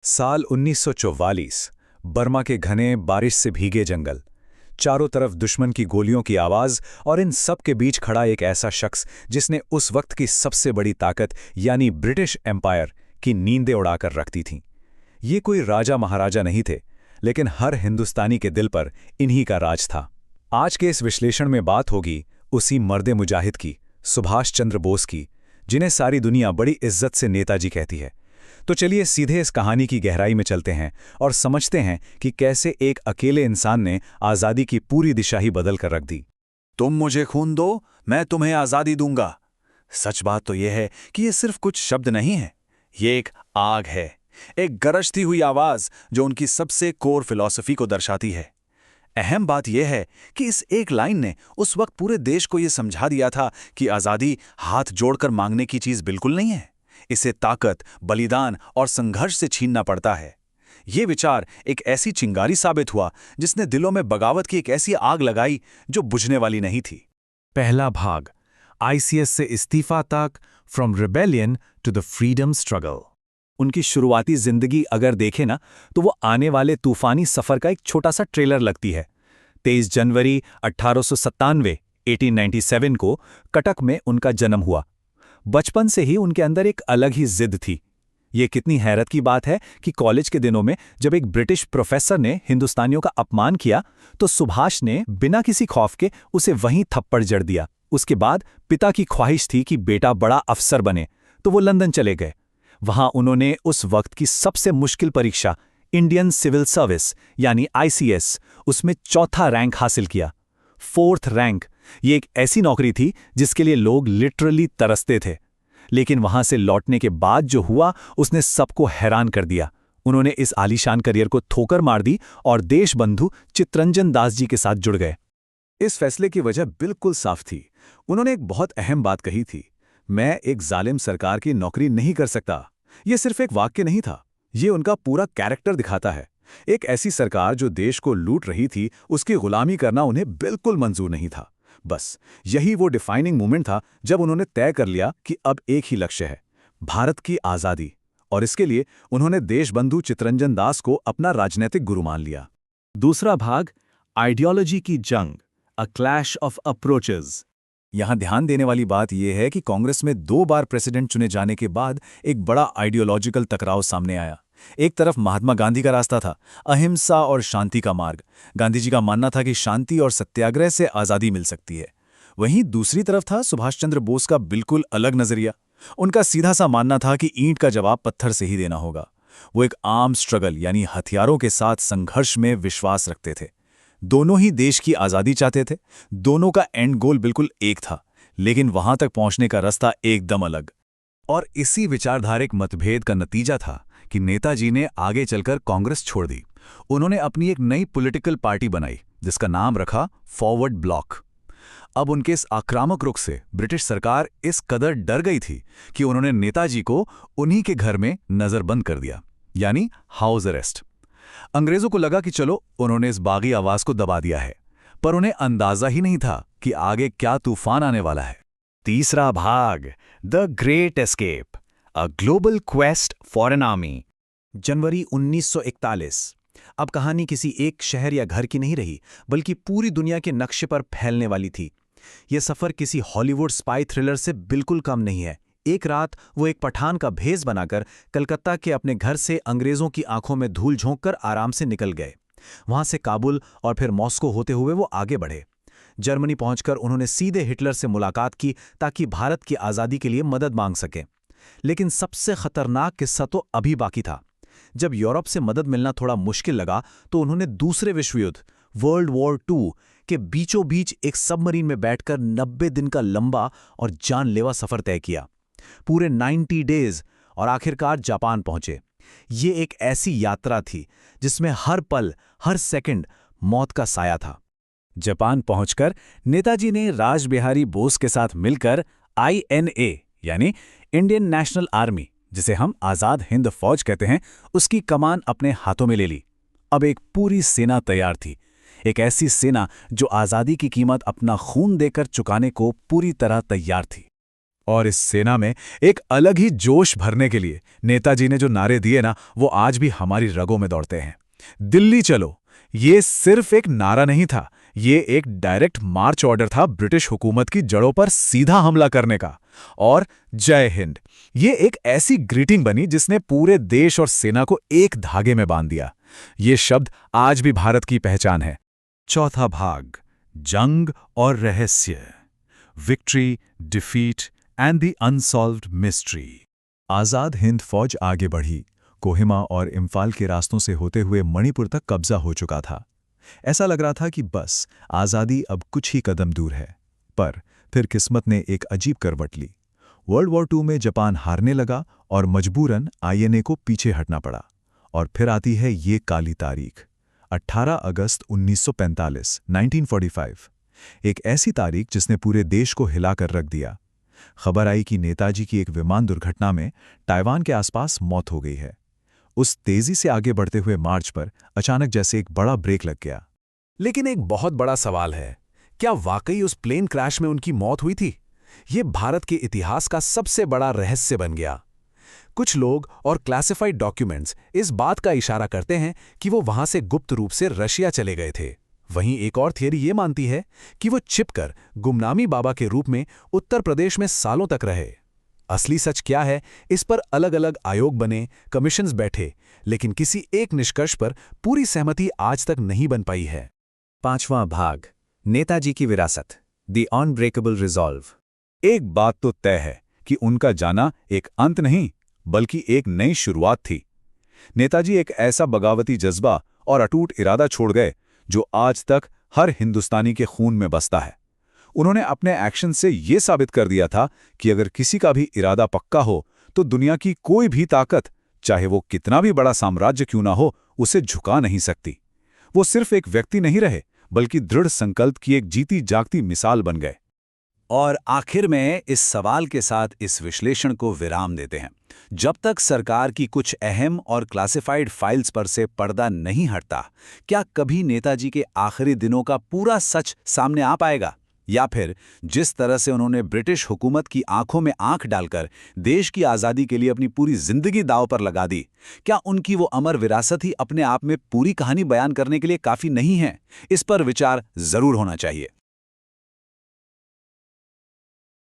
साल 1944। बर्मा के घने बारिश से भीगे जंगल, चारों तरफ दुश्मन की गोलियों की आवाज और इन सब के बीच खड़ा एक ऐसा शख्स जिसने उस वक्त की सबसे बड़ी ताकत यानी ब्रिटिश एम्पायर की नींदें उड़ाकर रखती थीं। ये कोई राजा महाराजा नहीं थे, लेकिन हर हिंदुस्तानी के दिल पर इन्हीं का राज था। आज के इस विश्लेषण में बात होगी उसी मर्दे मुजाहिद की, सुभाष चंद्र बोस की, जिन्हें सारी दुनिया बड़ी इज्जत से नेताजी कहती है। तो चलिए सीधे इस कहानी की गहराई में चलते हैं और समझते हैं कि कैसे एक अकेले इंसान ने आज़ादी की पूरी दिशा ही बदल कर रख दी। तुम मुझे खून दो, मैं तुम्हें आज़ादी दूंगा। सच बात तो यह है कि ये सिर्फ कुछ शब्द नहीं है, ये एक आग है, एक गरजती हुई आवाज जो उनकी सबसे कोर फिलॉसफी को दर्शाती है। अहम बात यह है कि इस एक लाइन ने उस वक्त पूरे देश को यह समझा दिया था कि आज़ादी हाथ जोड़कर मांगने की चीज बिल्कुल नहीं है। इसे ताकत, बलिदान और संघर्ष से छीनना पड़ता है। ये विचार एक ऐसी चिंगारी साबित हुआ जिसने दिलों में बगावत की एक ऐसी आग लगाई जो बुझने वाली नहीं थी। पहला भाग, आईसीएस से इस्तीफा तक, from rebellion to the freedom struggle. उनकी शुरुआती जिंदगी अगर देखें ना, तो वो आने वाले तूफानी सफर का एक छोटा सा ट्रेलर लगती है। 23 जनवरी 1897 1897 को कटक में उनका जन्म हुआ। बचपन से ही उनके अंदर एक अलग ही जिद थी। ये कितनी हैरत की बात है कि कॉलेज के दिनों में जब एक ब्रिटिश प्रोफेसर ने हिंदुस्तानियों का अपमान किया, तो सुभाष ने बिना किसी खौफ के उसे वहीं थप्पड़ जड़ दिया। उसके बाद पिता की ख्वाहिश थी कि बेटा बड़ा अफसर बने, तो वो लंदन चले गए। वहां उन्होंने उस वक्त की सबसे मुश्किल परीक्षा, इंडियन सिविल सर्विस यानी आईसीएस, उसमें चौथा रैंक हासिल किया। 4th रैंक, ये एक ऐसी नौकरी थी जिसके लिए लोग लिटरली तरसते थे। लेकिन वहां से लौटने के बाद जो हुआ उसने सबको हैरान कर दिया। उन्होंने इस आलीशान करियर को ठोकर मार दी और देशबंधु चित्तरंजन दास जी के साथ जुड़ गए। इस फैसले की वजह बिल्कुल साफ थी। उन्होंने एक बहुत अहम बात कही थी, मैं एक जालिम सरकार की नौकरी नहीं कर सकता। यह सिर्फ एक वाक्य नहीं था, ये उनका पूरा कैरेक्टर दिखाता है। एक ऐसी सरकार जो देश को लूट रही थी, उसकी गुलामी करना उन्हें बिल्कुल मंजूर नहीं था। बस यही वो डिफाइनिंग मोमेंट था जब उन्होंने तय कर लिया कि अब एक ही लक्ष्य है, भारत की आज़ादी। और इसके लिए उन्होंने देशबंधु चित्तरंजन दास को अपना राजनीतिक गुरु मान लिया। दूसरा भाग, आइडियोलॉजी की जंग, अ क्लैश ऑफ अप्रोचेस। यहां ध्यान देने वाली बात यह है कि कांग्रेस में 2 बार प्रेसिडेंट चुने जाने के बाद एक बड़ा आइडियोलॉजिकल टकराव सामने आया। एक तरफ महात्मा गांधी का रास्ता था, अहिंसा और शांति का मार्ग। गांधी जी का मानना था कि शांति और सत्याग्रह से आज़ादी मिल सकती है। वहीं दूसरी तरफ था सुभाष चंद्र बोस का बिल्कुल अलग नजरिया। उनका सीधा सा मानना था कि ईंट का जवाब पत्थर से ही देना होगा। वो एक आर्म स्ट्रगल यानी हथियारों के साथ संघर्ष में विश्वास रखते थे। दोनों ही देश की आज़ादी चाहते थे, दोनों का एंड गोल बिल्कुल एक था, लेकिन वहां तक पहुंचने का रास्ता एकदम अलग। और इसी विचारधारिक मतभेद का नतीजा था कि नेताजी ने आगे चलकर कांग्रेस छोड़ दी। उन्होंने अपनी एक नई पॉलिटिकल पार्टी बनाई जिसका नाम रखा फॉरवर्ड ब्लॉक। अब उनके इस आक्रामक रुख से ब्रिटिश सरकार इस कदर डर गई थी कि उन्होंने नेताजी को उन्हीं के घर में नजरबंद कर दिया, यानी हाउस अरेस्ट। अंग्रेजों को लगा कि चलो उन्होंने इस बागी आवाज को दबा दिया है, पर उन्हें अंदाजा ही नहीं था कि आगे क्या तूफान आने वाला है। तीसरा भाग, the great escape, a global quest for an army. जनवरी 1941। अब कहानी किसी एक शहर या घर की नहीं रही, बल्कि पूरी दुनिया के नक्शे पर फैलने वाली थी। यह सफर किसी हॉलीवुड स्पाई थ्रिलर से बिल्कुल कम नहीं है। एक रात वो एक पठान का भेष बनाकर कलकत्ता के अपने घर से अंग्रेजों की आंखों में धूल झोंककर आराम से निकल गए। वहां से काबुल और फिर मॉस्को होते हुए वो आगे बढ़े। जर्मनी पहुंचकर उन्होंने सीधे हिटलर से मुलाकात की ताकि भारत की आज़ादी के लिए मदद मांग सकें। लेकिन सबसे खतरनाक किस्सा तो अभी बाकी था। जब यूरोप से मदद मिलना थोड़ा मुश्किल लगा, तो उन्होंने दूसरे विश्व युद्ध, वर्ल्ड वॉर 2 के बीचों बीच एक सबमरीन में बैठकर 90 दिन का लंबा और जानलेवा सफर तय किया। पूरे 90 डेज, और आखिरकार जापान पहुंचे। ये एक ऐसी यात्रा थी जिसमें हर पल, हर सेकंड मौत का साया था। जापान पहुंचकर नेताजी ने रासबिहारी बोस के साथ मिलकर INA यानी इंडियन नेशनल आर्मी, जिसे हम आज़ाद हिंद फौज कहते हैं, उसकी कमान अपने हाथों में ले ली। अब एक पूरी सेना तैयार थी, एक ऐसी सेना जो आज़ादी की कीमत अपना खून देकर चुकाने को पूरी तरह तैयार थी। और इस सेना में एक अलग ही जोश भरने के लिए नेताजी ने जो नारे दिए ना, वो आज भी हमारी रगों में दौड़ते हैं। दिल्ली चलो, ये सिर्फ एक नारा नहीं था, ये एक डायरेक्ट मार्च ऑर्डर था ब्रिटिश हुकूमत की जड़ों पर सीधा हमला करने का। और जय हिंद, ये एक ऐसी ग्रीटिंग बनी जिसने पूरे देश और सेना को एक धागे में बांध दिया। ये शब्द आज भी भारत की पहचान है। चौथा भाग, जंग और रहस्य, victory, defeat and the unsolved mystery. Azad Hind Fauj आगे बढ़ी। कोहिमा और इम्फाल के रास्तों से होते हुए मणिपुर तक कब्जा हो चुका था। ऐसा लग रहा था कि बस आज़ादी अब कुछ ही कदम दूर है। पर फिर किस्मत ने एक अजीब करवट ली। वर्ल्ड वॉर II में जापान हारने लगा और मजबूरन INA को पीछे हटना पड़ा। और फिर आती है ये काली तारीख, 18 अगस्त 1945, 1945। एक ऐसी तारीख जिसने पूरे देश को हिलाकर रख दिया। खबर आई कि नेताजी की एक विमान दुर्घटना में ताइवान के आसपास मौत हो गई है। उस तेजी से आगे बढ़ते हुए मार्च पर अचानक जैसे एक बड़ा ब्रेक लग गया। लेकिन एक बहुत बड़ा सवाल है, क्या वाकई उस प्लेन क्रैश में उनकी मौत हुई थी? ये भारत के इतिहास का सबसे बड़ा रहस्य बन गया। कुछ लोग और क्लासिफाइड डॉक्यूमेंट्स इस बात का इशारा करते हैं कि वो वहां से गुप्त रूप से रशिया चले गए थे। वहीं एक और थियरी ये मानती है कि वो छिपकर गुमनामी बाबा के रूप में उत्तर प्रदेश में सालों तक रहे। असली सच क्या है, इस पर अलग अलग आयोग बने, कमीशंस बैठे, लेकिन किसी एक निष्कर्ष पर पूरी सहमति आज तक नहीं बन पाई है। पांचवां भाग, नेताजी की विरासत, द अनब्रेकेबल रिजॉल्व। एक बात तो तय है कि उनका जाना एक अंत नहीं, बल्कि एक नई शुरुआत थी। नेताजी एक ऐसा बगावती जज्बा और अटूट इरादा छोड़ गए जो आज तक हर हिंदुस्तानी के खून में बसता है। उन्होंने अपने एक्शन से ये साबित कर दिया था कि अगर किसी का भी इरादा पक्का हो तो दुनिया की कोई भी ताकत, चाहे वो कितना भी बड़ा साम्राज्य क्यों ना हो, उसे झुका नहीं सकती। वो सिर्फ एक व्यक्ति नहीं रहे, बल्कि दृढ़ संकल्प की एक जीती जागती मिसाल बन गए। और आखिर में इस सवाल के साथ इस विश्लेषण को विराम देते हैं। जब तक सरकार की कुछ अहम और क्लासिफाइड फाइल्स पर से पर्दा नहीं हटता, क्या कभी नेताजी के आखिरी दिनों का पूरा सच सामने आ पाएगा? या फिर जिस तरह से उन्होंने ब्रिटिश हुकूमत की आंखों में आंख डालकर देश की आज़ादी के लिए अपनी पूरी जिंदगी दांव पर लगा दी, क्या उनकी वो अमर विरासत ही अपने आप में पूरी कहानी बयान करने के लिए काफ़ी नहीं है? इस पर विचार जरूर होना चाहिए।